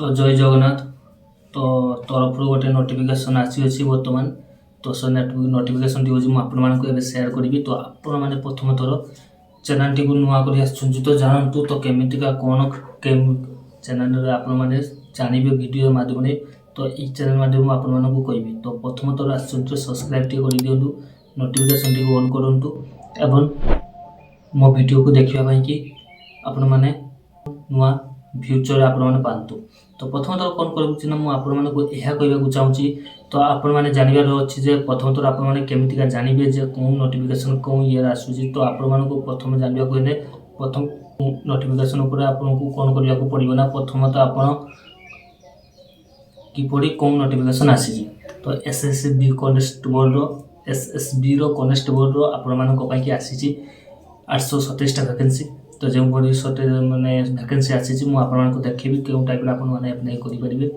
तो जय जगन्नाथ। तो तरफ गोटे नोटिफिकेशन आसी बर्तमान। तो से नोटिफिकेशन टी हूँ आपको सेयार करी। तो आपण मैंने प्रथम थर चैनल टी नुआ कर तो जानतु तो केमिका कौन चैनल आपण मैंने जानवे वीडियो माध्यम तो ये चैनल माध्यम आपको कहि। तो प्रथम थर सब्सक्राइब टी कर दिंतु, नोटिफिकेशन टी ऑन करूँ एवं मो वीडियो को देखापी कि आपण मैंने नुआ फ्यूचर आपण मैंने पातु। तो प्रथम थर कौन करूँ ना मुझे यह कहूँ चाहूँगी। तो आपण मैंने जानवर अच्छी जे प्रथम थर आपण मैंने केमिका जानवे जे कौन नोटिफिकेशन कौन ये आसूँ। तो आपण मानक प्रथम जानवा हेले प्रथम नोटिफिकेशन उपर आपको कौन करने को पड़ो ना प्रथम तो आप किपरि कौन नोटिफिकेशन आसी। तो एसएसबी कनेस्टेबल एसएसबी कनेस्टेबल आपण मानी आसी 827टा वैकेंसी। तो जो बड़ी माने वैकेंसी आसी मुझे देखी क्यों टाइप आपने अप्लाई करें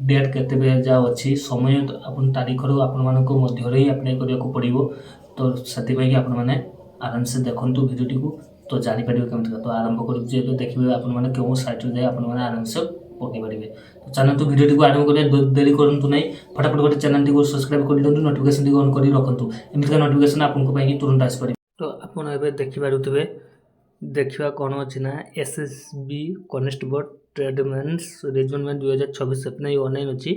डेट के जा अच्छी समय आप तारीख आपको ही अप्लाई करने को पड़ो। तो से आपने आराम से देखूँ भिडियोटी को तो जापर केमी। तो आरंभ कर देखिए आपने क्यों साइट जाए आपने आराम से पकई पारे। तो चलते भिडियोटी को आरंभ करें, देरी करूँ ना फटाफट गोटे चैनल टी सब्सक्राइब कर दिखाँ, नोटिफिकेशन टी ऑन कर रखुँ एमती नोटिफिकेशन आपको तुरंत आसपार। तो आपड़ ए देखिपे देखा कौन अच्छी ना एसएसबी कनेस्टेबल ट्रेडमेन्स रिक्रुटमेंट 2026 अपना ऑनलाइन अच्छी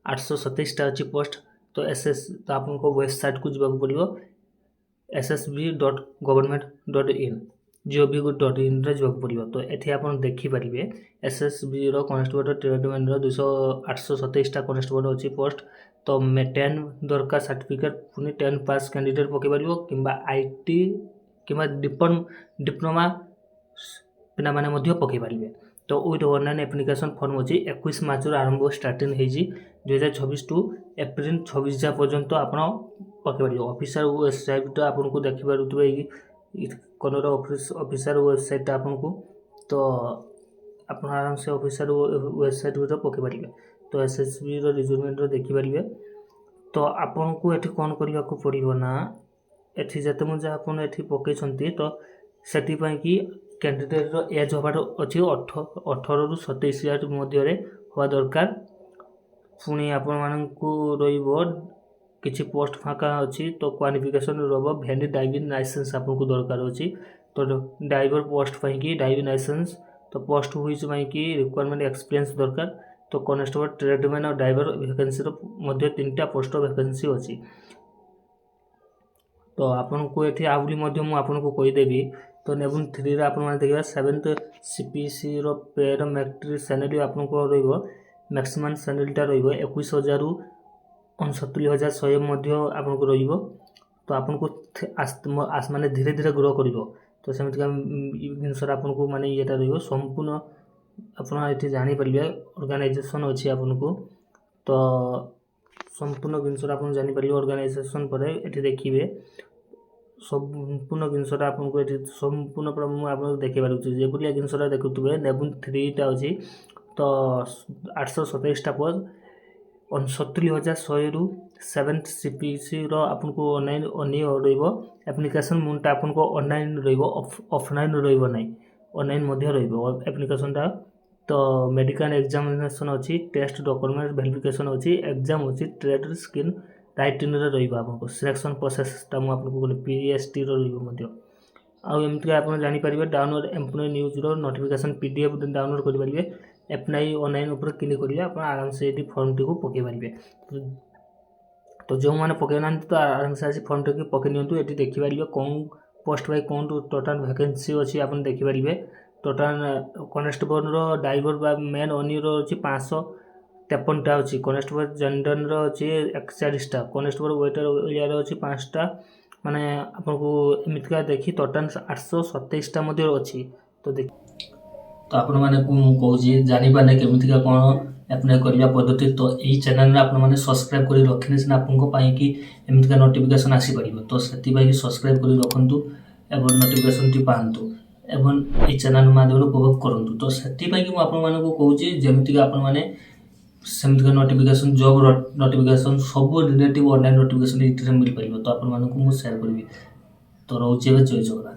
827टा अच्छी पोस्ट। तो तो आपको वेबसाइट को जावाक पड़ो ssb.government.in gov.in जावाक पड़ो। तो ये आप देखिपारे एसएसबी कनेस्टेबल ट्रेडमेंट 827टा कनेस्टेबल अच्छी पोस्ट। तो 10 दरकार सर्टिफिकेट पुणी 10 पास कैंडिडेट पकई पार कि आईटी कि डिप्लोमा पिला माने पकई पारे। तो विथ ऑनलाइन एप्लिकेशन फॉर्म अच्छी 21 मार्च आरंभ स्टार्टिंग हो 2026 टू एप्रिल 26 जा पर्यंत आप पकई पारे। ऑफिशियल वेबसाइट आपको देखिपे कनर ऑफिशियल वेबसाइट आपको। तो आप आराम से ऑफिशियल वेबसाइट पकई पारे। तो एसएसबी रिक्रुटमेंट देखिपारे। तो आपन को ये कौन करने को पड़ो ना एटी जिते मुझे आपड़ पकई तो से कि कैंडिडेट एज हबार अच्छी 18 ରୁ 27 इयर्स मध्य हवा दरकार। पुणी आपण किसी पोस्ट फाँका अच्छी तो क्वालिफिकेशन रहा वैलिड ड्राइविंग लाइसेंस आपको दरकार अच्छी। तो ड्राइवर पोस्ट कि ड्राइविंग लाइसेंस तो पोस्ट हुई कि रिक्वायरमेंट एक्सपीरियंस दरकार। तो कनेस्टेबल ट्रेडमैन और ड्राइवर वैकेंसी मध्य 3टा पोस्ट वैकेंसी अच्छी। तो आपको ये आपको कहीदेवी। तो लेवल 3 आप देखा 7th CPC pay matrix salary आपको मैक्सिमम सैलरीटा रो 21,000 आपको रो। तो आपको माने धीरे धीरे ग्रो कर। तो सेमतिका जिनस आपको माने ये रो संपूर्ण आप जानीपारे ऑर्गेनाइजेशन अच्छी आपको। तो संपूर्ण जिनस आप जानीपारे ऑर्गेनाइजेशन पर ये देखिए संपूर्ण जिनसा आपको ये संपूर्ण आपको देखी पार्टी जो जिनसा देखुए लेवल 3टा अच्छी। तो 827टा पोस्ट 69,100 रू 7th CPC आपको ऑनलाइन रो एप्लिकेशन मुनटा आपको ऑनलाइन ऑफलाइन रही ऑनलाइन एप्लिकेशनटा। तो मेडिकल एग्जामिनेशन अच्छी टेस्ट डॉक्यूमेंट वेरिफिकेशन अच्छी एग्जाम अच्छी ट्रेड स्किल राइटिंग आपको सिलेक्शन प्रोसेसटा मुझे PST आमती आप जानीपारे। Download employ news notification PDF download करेंगे। एप्लाई ऑनलाइन उपर क्लिक करेंगे आप आराम से ये फॉर्म टी को पकई पारे। तो जो मैंने पकईना तो आराम से आज फॉर्म टी पकई नियंतु। ये देखिपारे कौन पोस्ट बाय कौन टोटाल वैकेंसी अच्छी आप देखिपारे। Total constable driver men only अच्छी 553टा अच्छी। कनेस्टेबल जनरल अच्छी 41टा। कनेस्टेबल वेटर एरिया अच्छी 5टा माने आपको एमतीका देखी टोटाल 827टा अच्छी। तो देख तो आपण मैंने कौन जानीपारे केमिका कौन अप्लाई करने पद्धति। तो यही चैनल आपने सब्सक्राइब कर रखने सीना आपको कि एमतीका नोटिफिकेशन आसीपर। तो से सब्सक्राइब कर रखुँ एवं नोटिफिकेशन टी पातु एवं ये चैनल माध्यम उपभोग करूँ। तो से कहूँ जमीक आपने सेमतिका नोटिफिकेशन जॉब नोटिफिकेशन सब रिलेटिव ऑनलाइन नोटिफिकेशन ये मिल पार। तो आपको सेयार करी। तो रोचे जय जगन्नाथ।